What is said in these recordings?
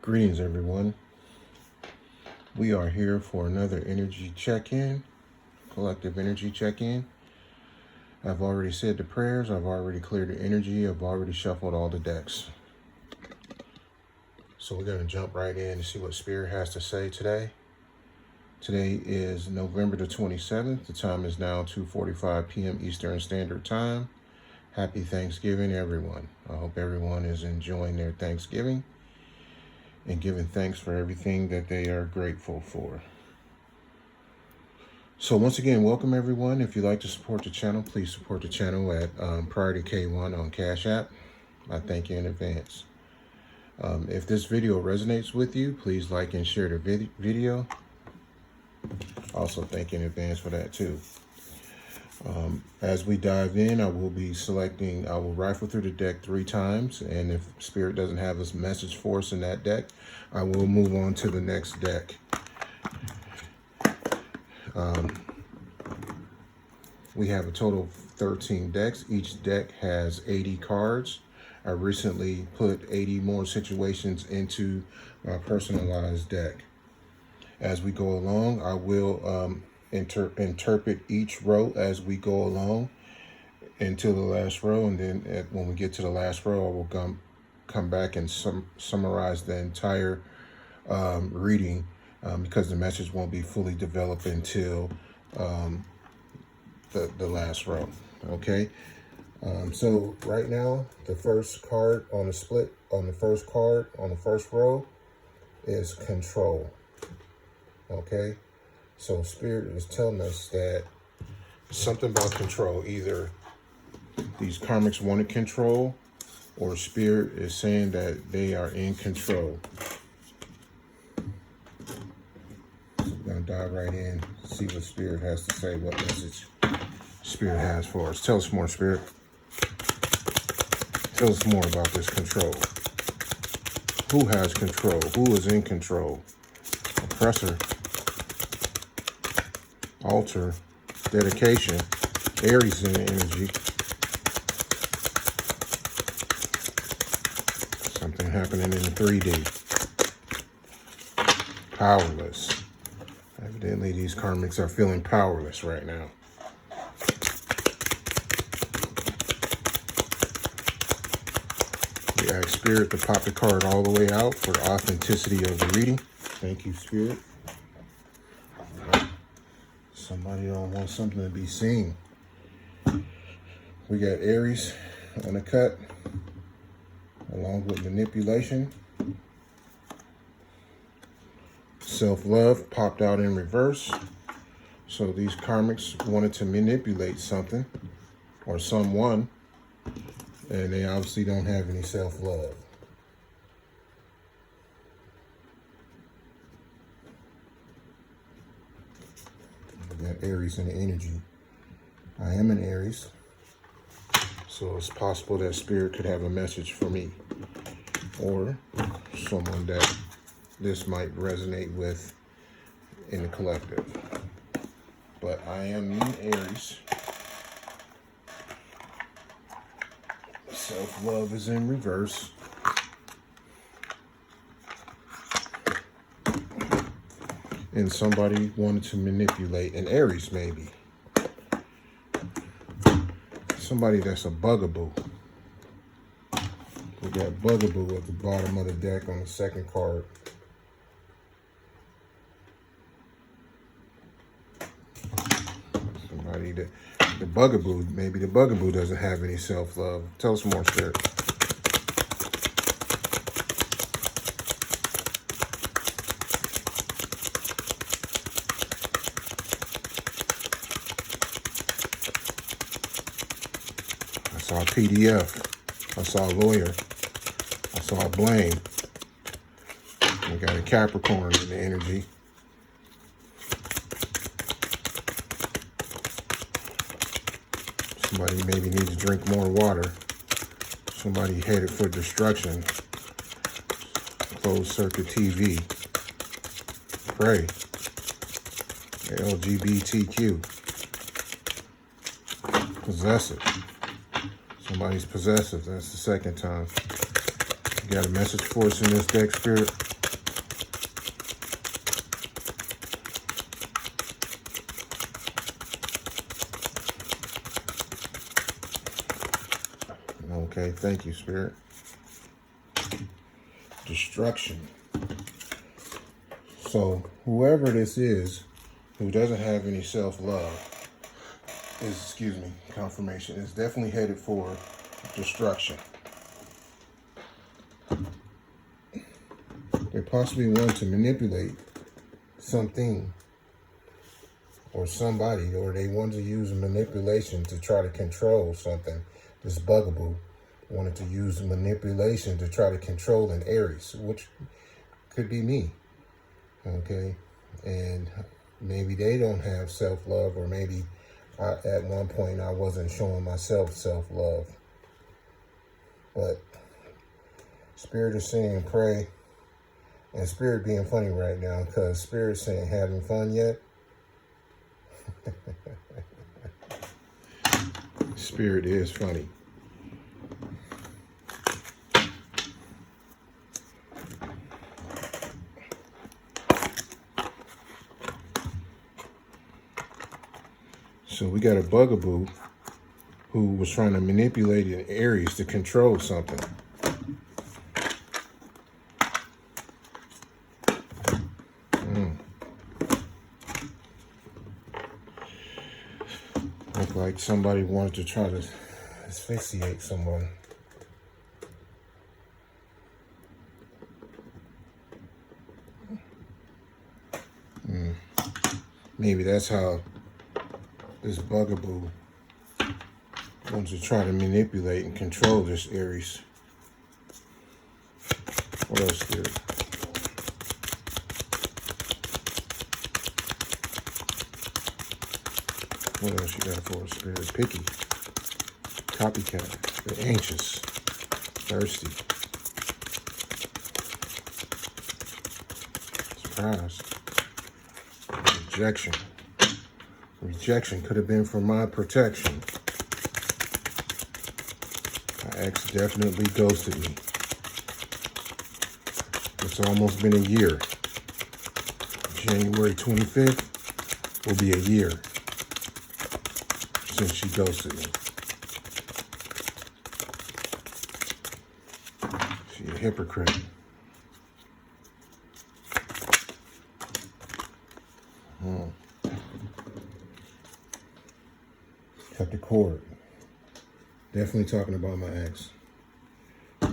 Greetings, everyone. We are here for another energy check-in, collective energy check-in. I've already said the prayers. I've already cleared the energy. I've already shuffled all the decks. So we're going to jump right in and see what Spirit has to say today. Today is November the 27th. The time is now 2:45 p.m. Eastern Standard Time. Happy Thanksgiving, everyone. I hope everyone is enjoying their Thanksgiving and giving thanks for everything that they are grateful for. So once again, welcome everyone. If you'd like to support the channel, please support the channel at Pt.1 on Cash App. I thank you in advance. If this video resonates with you, please like and share the video. Also thank you in advance for that too. As we dive in, I will rifle through the deck 3 times, and if Spirit doesn't have a message for us in that deck, I will move on to the next deck. We have a total of 13 decks. Each deck has 80 cards. I recently put 80 more situations into my personalized deck. As we go along, I will interpret each row as we go along until the last row, and then when we get to the last row, I will come back and summarize the entire reading because the message won't be fully developed until the last row. Okay, so right now the first card on the split on the first card on the first row is control. Okay, so Spirit is telling us that something about control. Either these karmics want to control, or Spirit is saying that they are in control. So we're going to dive right in, see what Spirit has to say, what message Spirit has for us. Tell us more, Spirit. Tell us more about this control. Who has control? Who is in control? Oppressor, altar, dedication, Aries in the energy. Something happening in 3D. Powerless. Evidently, these karmics are feeling powerless right now. We ask Spirit to pop the card all the way out for the authenticity of the reading. Thank you, Spirit. Somebody don't want something to be seen. We got Aries on the cut, along with manipulation. Self-love popped out in reverse. So these karmics wanted to manipulate something or someone, and they obviously don't have any self-love. We got Aries in the energy. I am an Aries, so it's possible that Spirit could have a message for me or someone that this might resonate with in the collective. But I am in Aries. Self-love is in reverse. And somebody wanted to manipulate an Aries, maybe. Somebody that's a bugaboo. We got bugaboo at the bottom of the deck on the second card. Somebody that the bugaboo, maybe the bugaboo doesn't have any self-love. Tell us more, Spirit. I saw a PDF. I saw a lawyer. I saw a blame. We got a Capricorn in the energy. Somebody maybe needs to drink more water. Somebody headed for destruction. Closed circuit TV. Pray. LGBTQ. Possessive. Somebody's possessive. That's the second time. You got a message for us in this deck, Spirit? Okay, thank you, Spirit. Destruction. So whoever this is who doesn't have any self-love is, excuse me, confirmation, is definitely headed for destruction. They possibly want to manipulate something or somebody, or they want to use manipulation to try to control something. This bugaboo wanted to use manipulation to try to control an Aries, which could be me. Okay, and maybe they don't have self-love, or maybe at one point I wasn't showing myself self-love. But Spirit is saying pray, and Spirit being funny right now because Spirit saying having fun yet? Spirit is funny. So we got a bugaboo who was trying to manipulate an Aries to control something. Look like somebody wanted to try to asphyxiate someone. Maybe that's how this bugaboo wants to try to manipulate and control this Aries. What else, Spirit? What else you got for us, Spirit? Picky, copycat, they're anxious, thirsty, surprise, rejection. Rejection could have been for my protection. My ex definitely ghosted me. It's almost been a year. January 25th will be a year since she ghosted me. She's a hypocrite. Cut the cord. Definitely talking about my ex.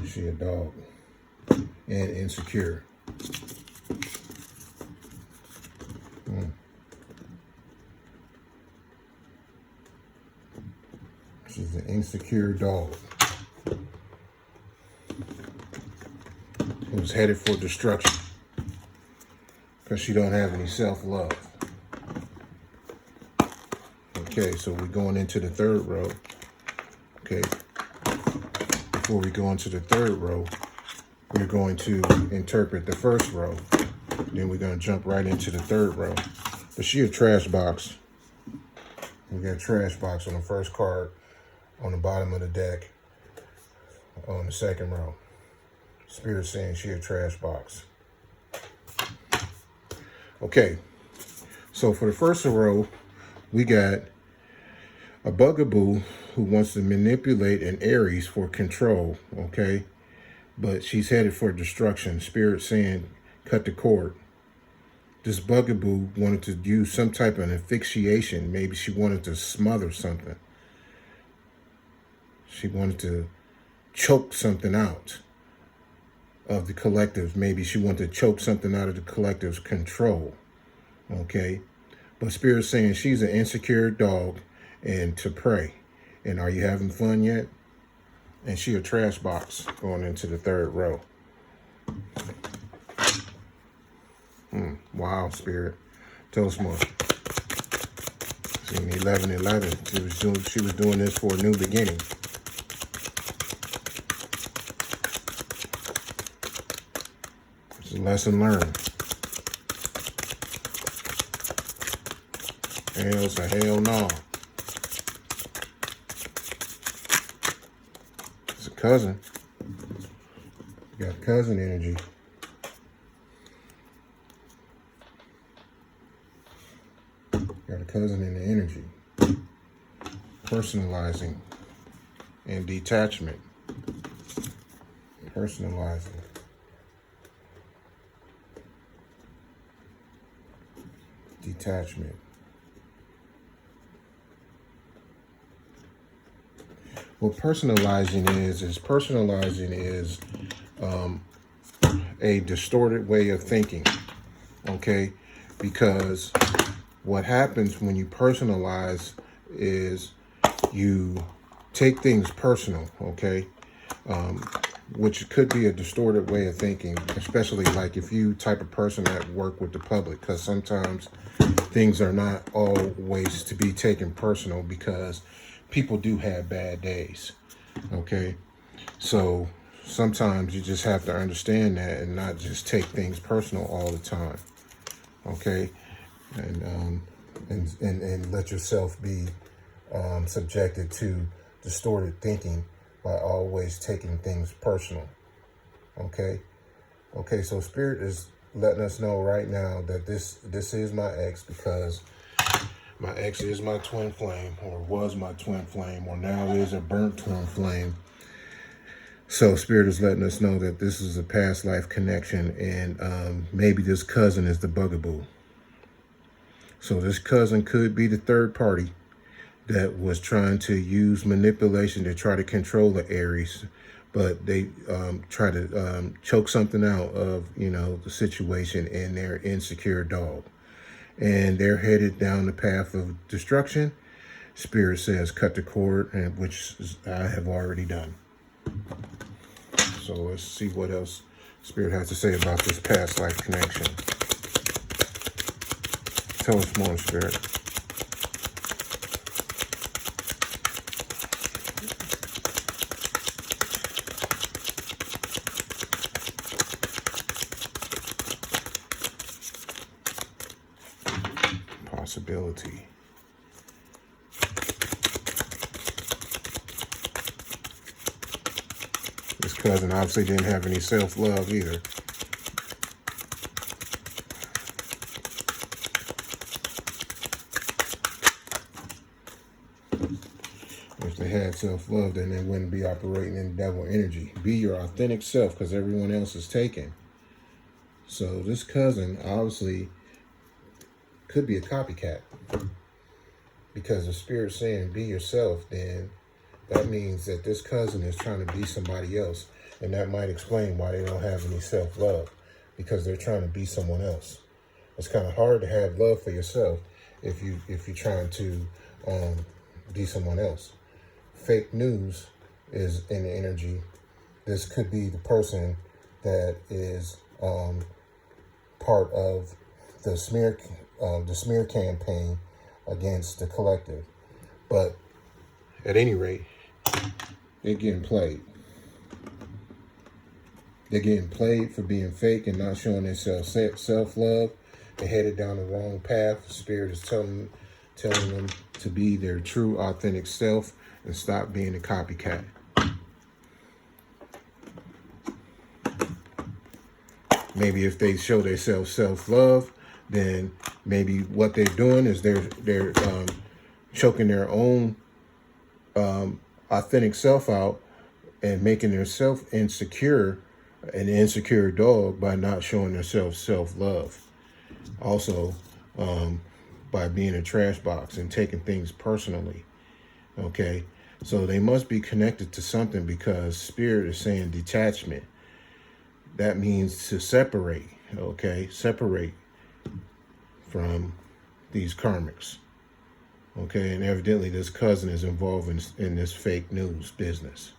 She a dog. And insecure. She's an insecure dog. Who's headed for destruction. Because she don't have any self-love. Okay, so we're going into the third row. Okay. Before we go into the third row, we're going to interpret the first row. Then we're going to jump right into the third row. But she a trash box. We got a trash box on the first card on the bottom of the deck on the second row. Spirit saying she a trash box. Okay. So for the first row, we got a bugaboo who wants to manipulate an Aries for control, okay? But she's headed for destruction. Spirit saying, cut the cord. This bugaboo wanted to use some type of asphyxiation. Maybe she wanted to smother something. She wanted to choke something out of the collective. Maybe she wanted to choke something out of the collective's control, okay? But Spirit's saying she's an insecure dog and to pray. And are you having fun yet? And she a trash box going into the third row. Wow, Spirit. Tell us more. See, 11:11. She was doing this for a new beginning. It's a lesson learned. Hell's a hell no. It's a cousin. You got cousin energy. Got a cousin in the energy. Personalizing and detachment. Personalizing. Detachment. What personalizing is a distorted way of thinking, okay? Because what happens when you personalize is you take things personal, okay? Which could be a distorted way of thinking, especially like if you type of person that work with the public, because sometimes things are not always to be taken personal because people do have bad days, okay? So sometimes you just have to understand that and not just take things personal all the time, okay? And let yourself be subjected to distorted thinking by always taking things personal, okay? Okay, so Spirit is letting us know right now that this is my ex, because my ex is my twin flame, or was my twin flame, or now is a burnt twin flame. So Spirit is letting us know that this is a past life connection, and maybe this cousin is the bugaboo. So this cousin could be the third party that was trying to use manipulation to try to control the Aries, but they try to choke something out of, the situation in their insecure dog. And they're headed down the path of destruction. Spirit says cut the cord, and which I have already done. So let's see what else Spirit has to say about this past life connection. Tell us more, Spirit. Possibility. This cousin obviously didn't have any self-love either. If they had self-love, then they wouldn't be operating in devil energy. Be your authentic self, because everyone else is taken. So this cousin obviously could be a copycat, because the Spirit's saying be yourself, then that means that this cousin is trying to be somebody else, and that might explain why they don't have any self-love, because they're trying to be someone else. It's kind of hard to have love for yourself if you're trying to be someone else. Fake news is in the energy. This could be the person that is part of the smear campaign against the collective. But at any rate, they're getting played. They're getting played for being fake and not showing themselves self-love. They're headed down the wrong path. The Spirit is telling them to be their true, authentic self and stop being a copycat. Maybe if they show themselves self-love, then maybe what they're doing is they're choking their own authentic self out and making themselves insecure, an insecure dog, by not showing themselves self-love. Also, by being a trash box and taking things personally. Okay, so they must be connected to something, because Spirit is saying detachment. That means to separate, okay? Separate from these karmics, okay? And evidently this cousin is involved in this fake news business.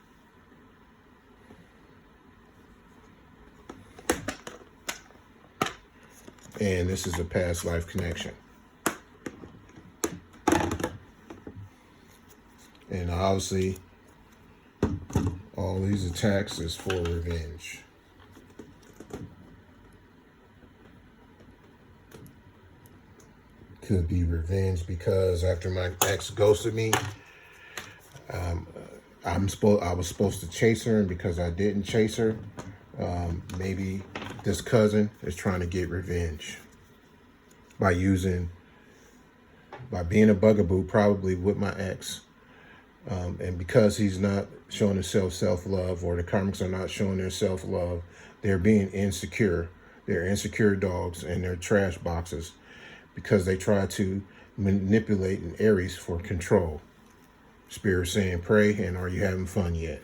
And this is a past life connection. And obviously, all these attacks is for revenge. Could be revenge because after my ex ghosted me, I was supposed to chase her, and because I didn't chase her, maybe this cousin is trying to get revenge by being a bugaboo, probably with my ex, And because he's not showing himself self-love, or the karmics are not showing their self-love, they're being insecure. They're insecure dogs, and they're trash boxes because they try to manipulate an Aries for control. Spirit saying, pray, and are you having fun yet?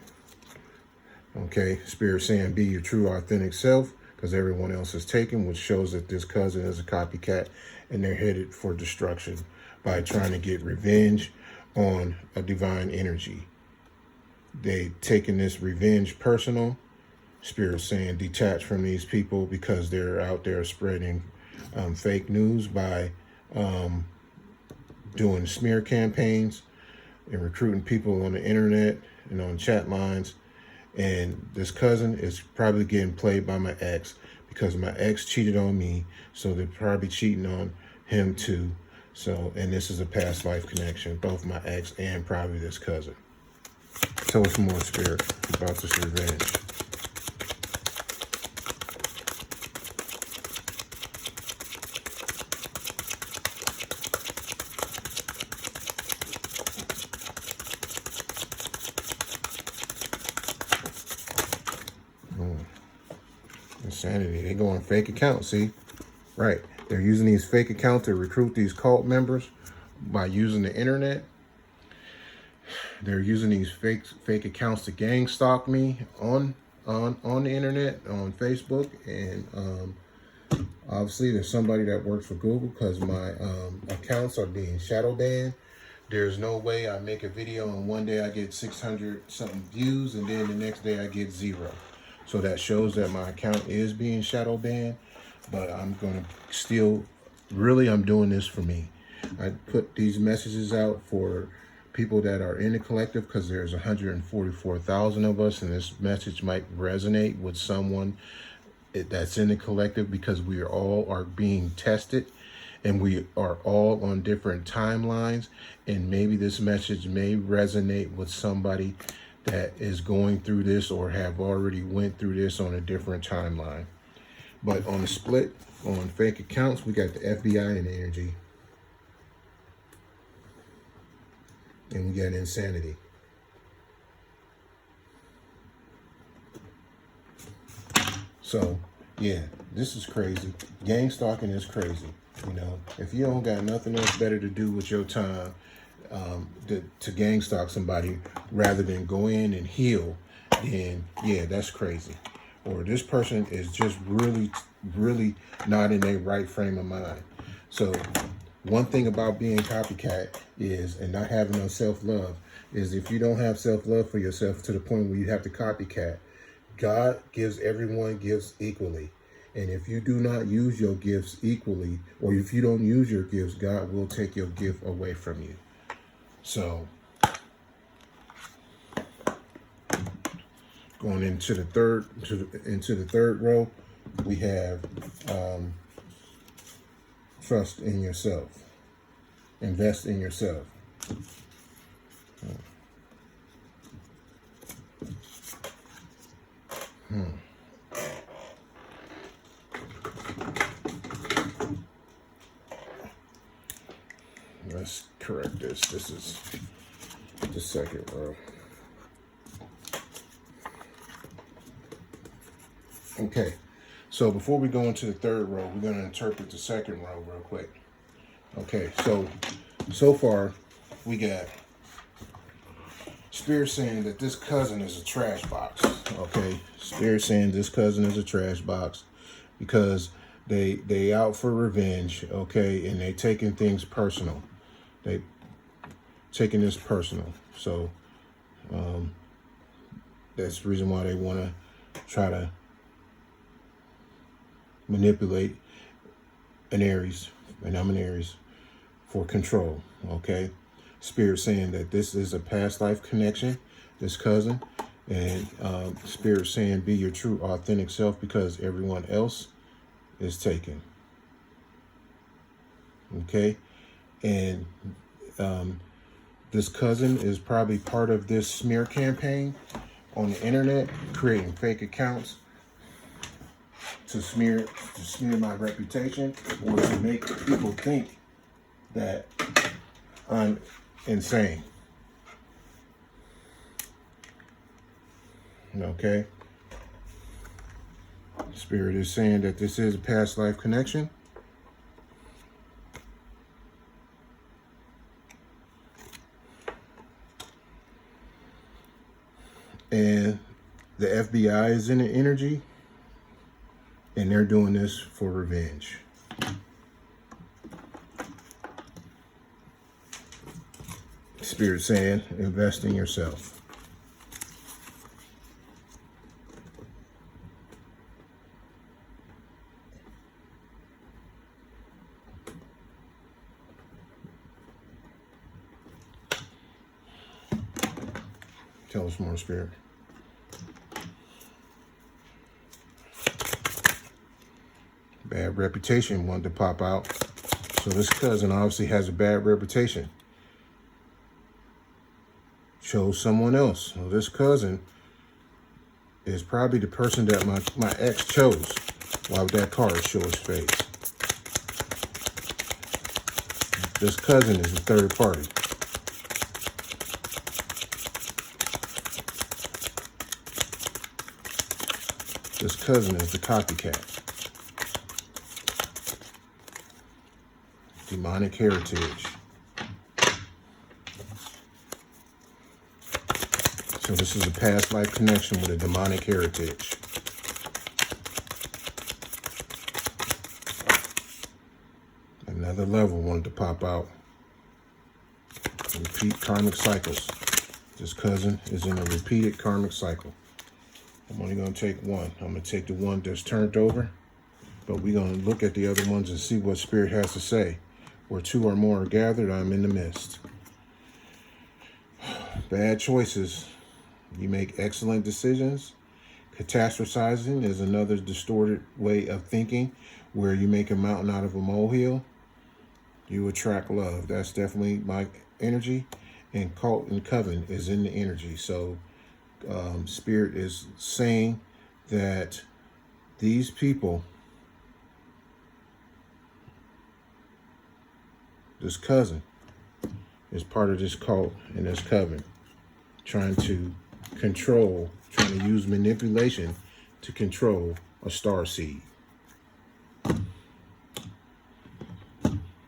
Okay, Spirit saying, be your true authentic self, because everyone else is taken, which shows that this cousin is a copycat, and they're headed for destruction by trying to get revenge on a divine energy. They taking this revenge personal. Spirit saying, detach from these people, because they're out there spreading fake news by doing smear campaigns and recruiting people on the internet and on chat lines. And this cousin is probably getting played by my ex, because my ex cheated on me, so they're probably cheating on him too. So, and this is a past life connection, both my ex and probably this cousin. Tell us more, Spirit, about this revenge. Insanity. They go on fake accounts, see? Right. They're using these fake accounts to recruit these cult members by using the internet. They're using these fake accounts to gang stalk me on the internet, on Facebook, and obviously there's somebody that works for Google, because my accounts are being shadow banned. There's no way I make a video and one day I get 600 something views, and then the next day I get 0. So that shows that my account is being shadow banned, but I'm going to still, really, I'm doing this for me. I put these messages out for people that are in the collective, because there's 144,000 of us, and this message might resonate with someone that's in the collective, because we are all are being tested, and we are all on different timelines, and maybe this message may resonate with somebody that is going through this or have already went through this on a different timeline. But on the split, on fake accounts, we got the FBI in the energy. And we got insanity. So, yeah, this is crazy. Gang stalking is crazy. You know, if you don't got nothing else better to do with your time, to gang stalk somebody rather than go in and heal, then yeah, that's crazy. Or this person is just really not in their right frame of mind. So one thing about being copycat is, and not having no self-love, is if you don't have self-love for yourself to the point where you have to copycat, God gives everyone gifts equally. And if you do not use your gifts equally, or if you don't use your gifts, God will take your gift away from you. So, going into the third row, we have trust in yourself. Invest in yourself. Let's correct this. This is the second row. Okay, so before we go into the third row, we're going to interpret the second row real quick. Okay, so far we got Spirit saying that this cousin is a trash box. Okay, Spirit saying this cousin is a trash box because they out for revenge. Okay, and they taking things personal. They taking this personal. So that's the reason why they want to try to manipulate an Aries, and I'm an Aries, for control. Okay, Spirit saying that this is a past life connection, this cousin, and Spirit saying be your true authentic self because everyone else is taken. Okay, and this cousin is probably part of this smear campaign on the internet, creating fake accounts to smear my reputation, or to make people think that I'm insane. Okay. Spirit is saying that this is a past life connection. And the FBI is in the energy, and they're doing this for revenge. Spirit saying, invest in yourself. Tell us more, Spirit. Bad reputation wanted to pop out. So this cousin obviously has a bad reputation. Chose someone else. Well, this cousin is probably the person that my ex chose. Why would that card show his face? This cousin is a third party. This cousin is the copycat. Demonic heritage. So this is a past life connection with a demonic heritage. Another level wanted to pop out. Repeat karmic cycles. This cousin is in a repeated karmic cycle. I'm only going to take one. I'm going to take the one that's turned over, but we're going to look at the other ones and see what Spirit has to say. Where two or more are gathered, I'm in the midst. Bad choices. You make excellent decisions. Catastrophizing is another distorted way of thinking where you make a mountain out of a molehill. You attract love. That's definitely my energy. And cult and coven is in the energy. So Spirit is saying that these people, this cousin, is part of this cult and this coven, trying to control, trying to use manipulation to control a star seed.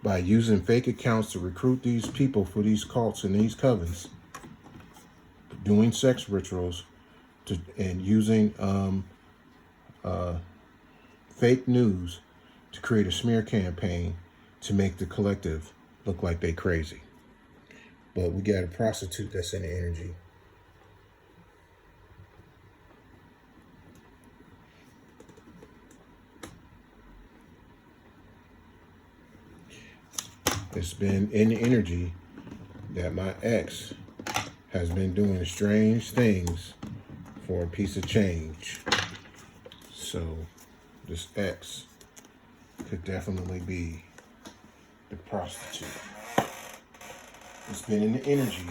By using fake accounts to recruit these people for these cults and these covens, doing sex rituals, and using fake news to create a smear campaign to make the collective look like they crazy. But we got a prostitute that's in the energy. It's been in the energy that my ex has been doing strange things for a piece of change. So this ex could definitely be the prostitute. It's been in the energy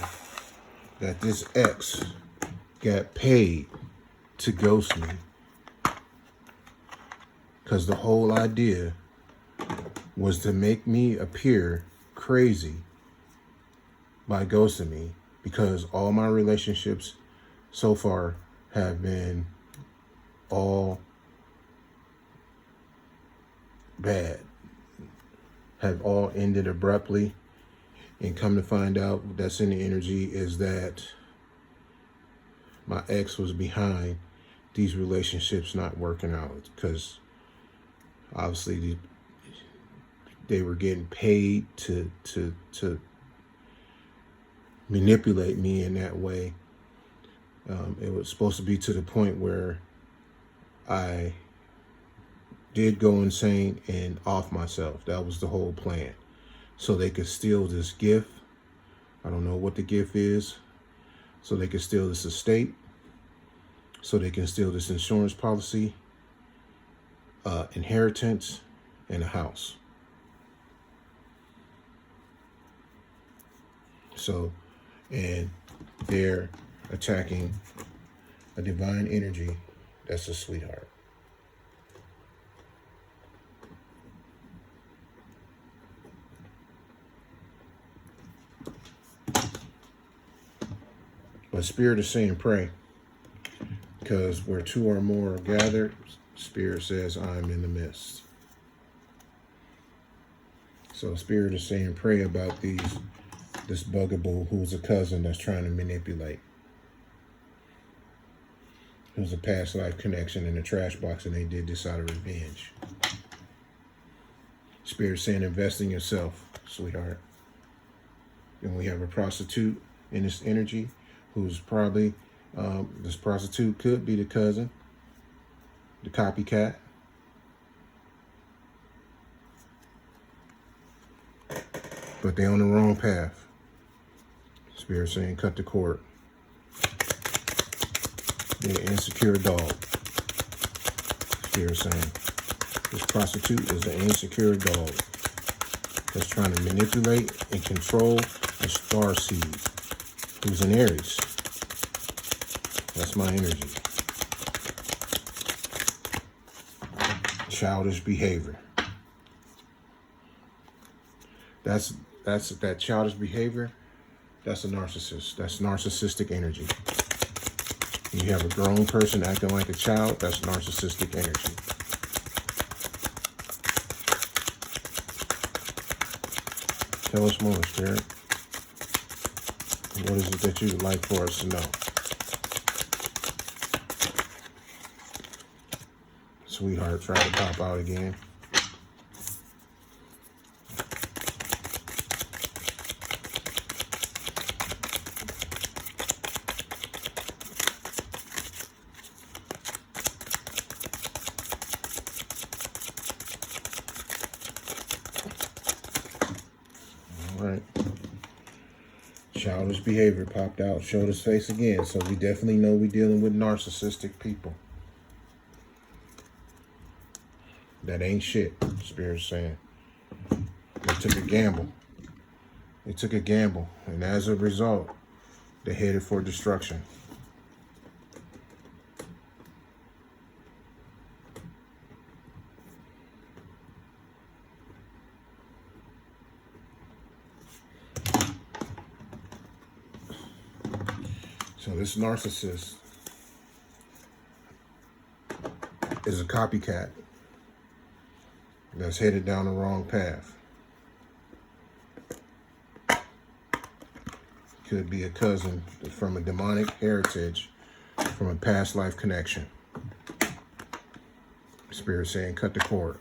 that this ex got paid to ghost me, because the whole idea was to make me appear crazy by ghosting me, because all my relationships so far have been all bad, have all ended abruptly. And come to find out, that's in the energy, is that my ex was behind these relationships not working out, because obviously they were getting paid to manipulate me in that way. It was supposed to be to the point where I did go insane and off myself. That was the whole plan. So they could steal this gift. I don't know what the gift is. So they could steal this estate. So they can steal this insurance policy, inheritance, and a house. So, and they're attacking a divine energy that's a sweetheart. But Spirit is saying pray. Because where two or more are gathered, Spirit says, I'm in the midst. So Spirit is saying, pray about this bugaboo who's a cousin that's trying to manipulate. Who's a past life connection in a trash box, and they did this out of revenge. Spirit saying, invest in yourself, sweetheart. And we have a prostitute in this energy who's probably, this prostitute could be the cousin, the copycat. But they're on the wrong path. Spirit saying, cut the cord. They're an insecure dog. Spirit saying, this prostitute is an insecure dog that's trying to manipulate and control a star seed who's in Aries. That's my energy. Childish behavior. That's that childish behavior. That's a narcissist. That's narcissistic energy. When you have a grown person acting like a child, that's narcissistic energy. Tell us more, Spirit. What is it that you would like for us to know? Sweetheart tried to pop out again. All right. Childish behavior popped out, showed his face again. So we definitely know we're dealing with narcissistic people. That ain't shit, Spirit's saying. They took a gamble. They took a gamble. And as a result, they're headed for destruction. So this narcissist is a copycat that's headed down the wrong path. Could be a cousin from a demonic heritage, from a past life connection. Spirit saying, cut the cord.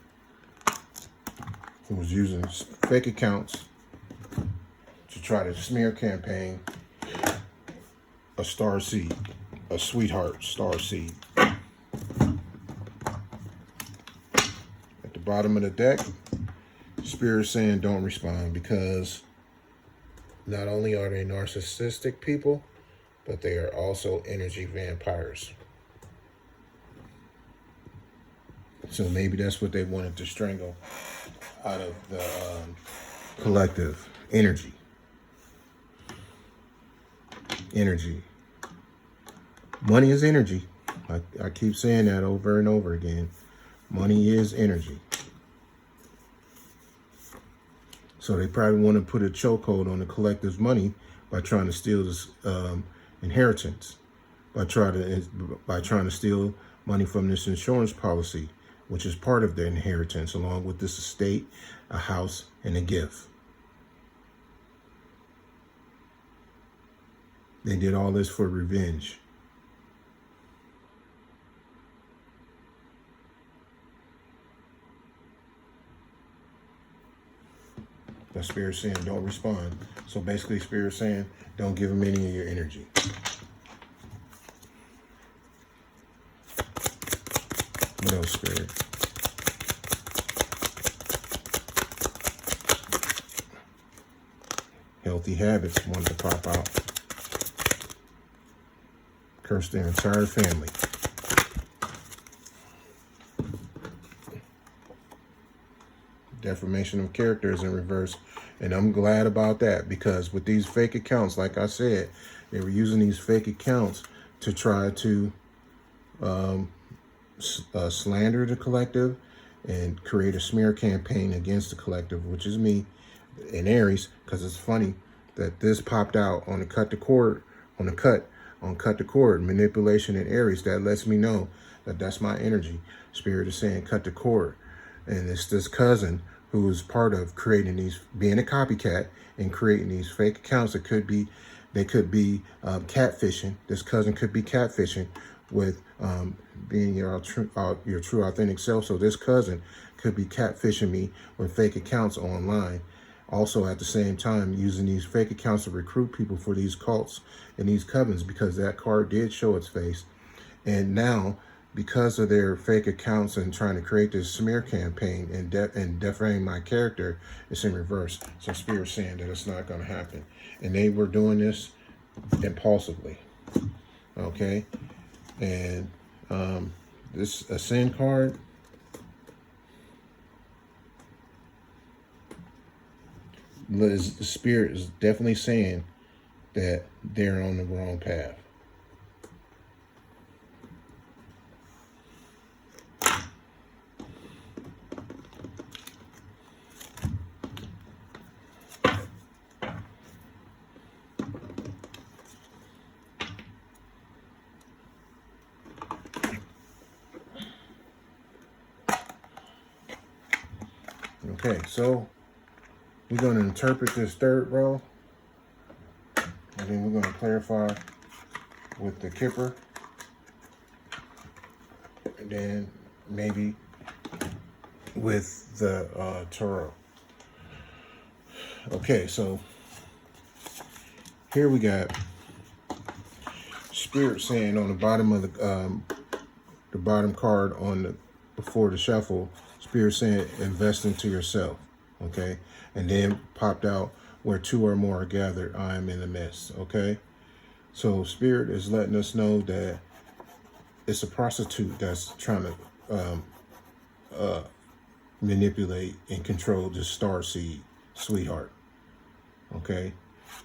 Who was using fake accounts to try to smear campaign a star seed, a sweetheart star seed. Bottom of the deck, Spirit saying don't respond, because not only are they narcissistic people, but they are also energy vampires. So maybe that's what they wanted to strangle out of the collective energy. Energy. Money is energy. I keep saying that over and over again. Money is energy. So they probably want to put a chokehold on the collective's money by trying to steal this inheritance, by trying to steal money from this insurance policy, which is part of their inheritance, along with this estate, a house, and a gift. They did all this for revenge. That Spirit saying don't respond. So basically Spirit saying don't give them any of your energy. What else, Spirit? Healthy habits wanted to pop out. Curse their entire family. Defamation of character is in reverse, and I'm glad about that, because with these fake accounts, like I said, they were using these fake accounts to try to slander the collective and create a smear campaign against the collective, which is me in Aries. Because it's funny that this popped out on the cut on cut the cord, manipulation in Aries. That lets me know that that's my energy. Spirit is saying cut the cord. And it's this cousin who is part of creating these, being a copycat and creating these fake accounts. It could be, they could be catfishing. This cousin could be catfishing with being your true authentic self. So this cousin could be catfishing me with fake accounts online. Also at the same time using these fake accounts to recruit people for these cults and these covens, because that card did show its face. And now, because of their fake accounts and trying to create this smear campaign and defame my character, it's in reverse. So Spirit's saying that it's not going to happen. And they were doing this impulsively. Okay? And this Ascend card, the Spirit is definitely saying that they're on the wrong path. Okay, so we're going to interpret this third row, and then we're going to clarify with the Kipper, and then maybe with the Tarot. Okay, so here we got Spirit saying on the bottom of the bottom card on the before the shuffle, Spirit saying invest into yourself. Okay, and then popped out where two or more are gathered, I am in the midst. Okay, so Spirit is letting us know that it's a prostitute that's trying to manipulate and control this starseed sweetheart. Okay,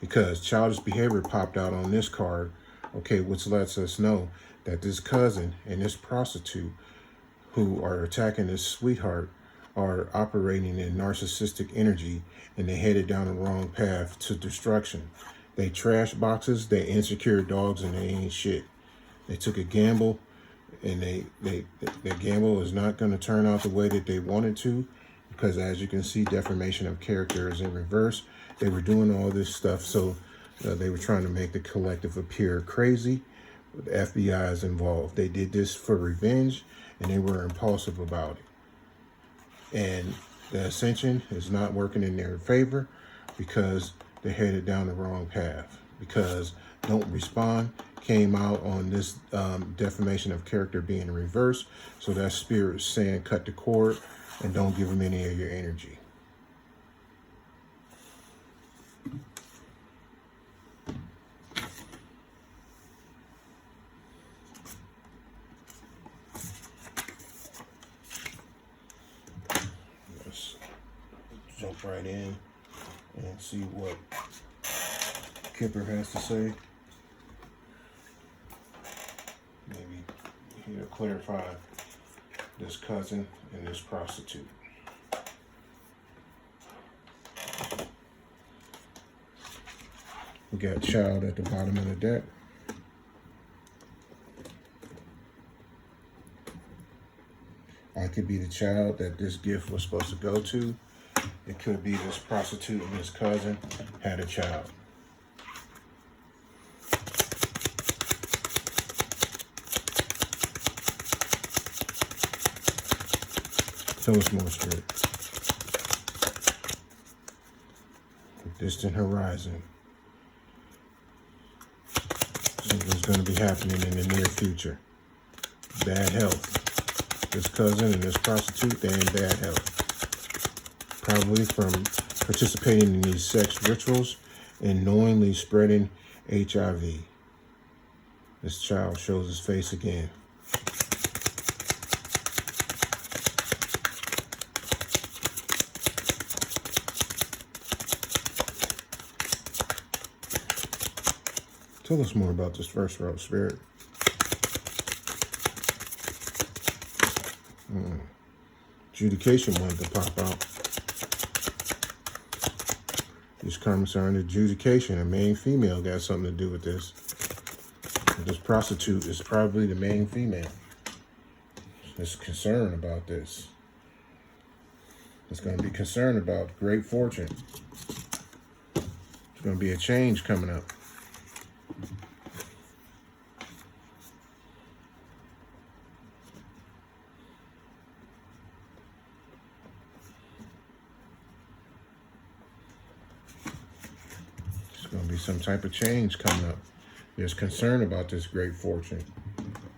because childish behavior popped out on this card. Okay, which lets us know that this cousin and this prostitute who are attacking this sweetheart are operating in narcissistic energy, and they headed down the wrong path to destruction. They trash boxes, they insecure dogs, and they ain't shit. They took a gamble, and the gamble is not going to turn out the way that they wanted to, because as you can see, defamation of character is in reverse. They were doing all this stuff, so they were trying to make the collective appear crazy. The FBI is involved. They did this for revenge, and they were impulsive about it. And the Ascension is not working in their favor because they headed down the wrong path. Because Don't Respond came out on this defamation of character being in reverse. So that Spirit saying cut the cord and don't give them any of your energy. Jump right in and see what Kipper has to say. Maybe he'll clarify this cousin and this prostitute. We got child at the bottom of the deck. I could be the child that this gift was supposed to go to. It could be this prostitute and his cousin had a child. So it's more Spirit. Distant horizon. Something's going to be happening in the near future. Bad health. This cousin and this prostitute, they're in bad health. Probably from participating in these sex rituals and knowingly spreading HIV. This child shows his face again. Tell us more about this first row, Spirit. Adjudication wanted to pop out. These comments are under adjudication. A main female got something to do with this. This prostitute is probably the main female. Is concerned about this. It's going to be concerned about great fortune. There's going to be a change coming up. There's going to be some type of change coming up. There's concern about this great fortune.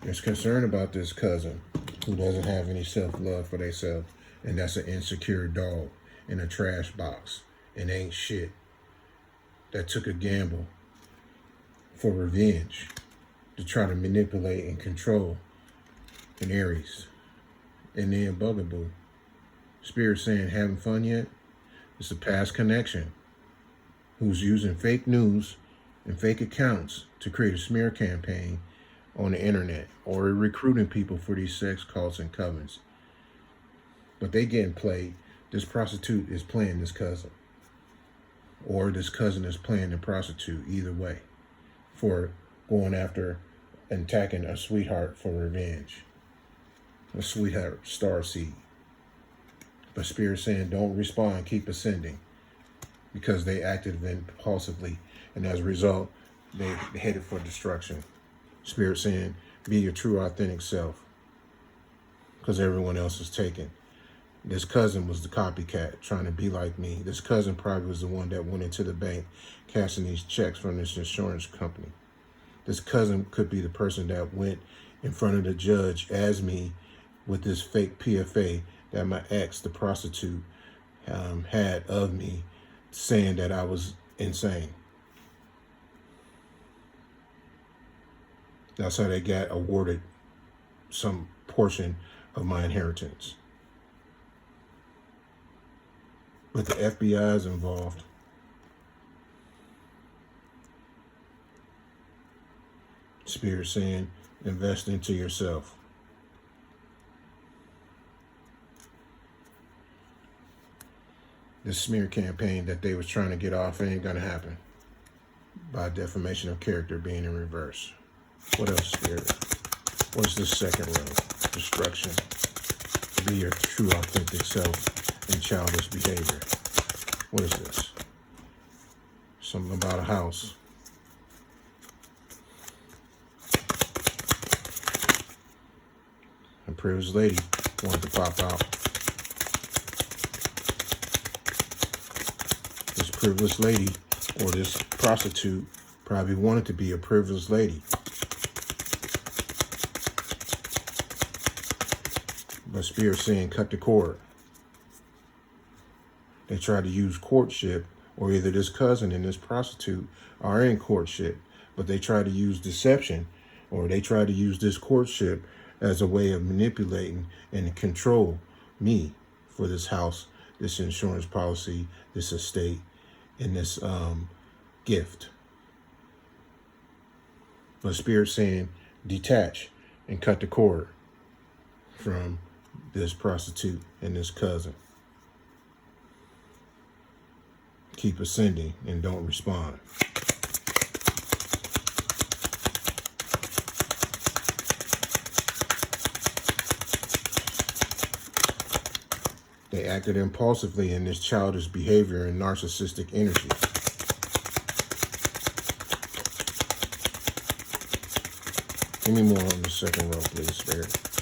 There's concern about this cousin who doesn't have any self-love for themselves, and that's an insecure dog in a trash box and ain't shit, that took a gamble for revenge to try to manipulate and control an Aries. And then Bugaboo. Spirit saying, having fun yet? It's a past connection who's using fake news and fake accounts to create a smear campaign on the internet, or recruiting people for these sex cults and covens. But they getting played. This prostitute is playing this cousin, or this cousin is playing the prostitute, either way, for going after and attacking a sweetheart for revenge. A sweetheart starseed. But Spirit saying, don't respond, keep ascending, because they acted impulsively, and as a result, they headed for destruction. Spirit saying, be your true, authentic self, because everyone else is taken. This cousin was the copycat, trying to be like me. This cousin probably was the one that went into the bank, cashing these checks from this insurance company. This cousin could be the person that went in front of the judge as me with this fake PFA that my ex, the prostitute, had of me, saying that I was insane. That's how they got awarded some portion of my inheritance. But the FBI is involved. Spirit saying, invest into yourself. This smear campaign that they was trying to get off ain't gonna happen by defamation of character being in reverse. What else, Spirit? What's the second row? Destruction. Be your true, authentic self and childish behavior. What is this? Something about a house. A privileged lady wanted to pop out. This privileged lady, or this prostitute, probably wanted to be a privileged lady. But Spirit saying, cut the cord. They tried to use courtship, or either this cousin and this prostitute are in courtship, but they tried to use deception, or they tried to use this courtship as a way of manipulating and control me for this house, this insurance policy, this estate, and this gift. But Spirit saying, detach and cut the cord from this prostitute and this cousin. Keep ascending and don't respond. They acted impulsively in this childish behavior and narcissistic energy. Give me more on the second row, please, Spirit.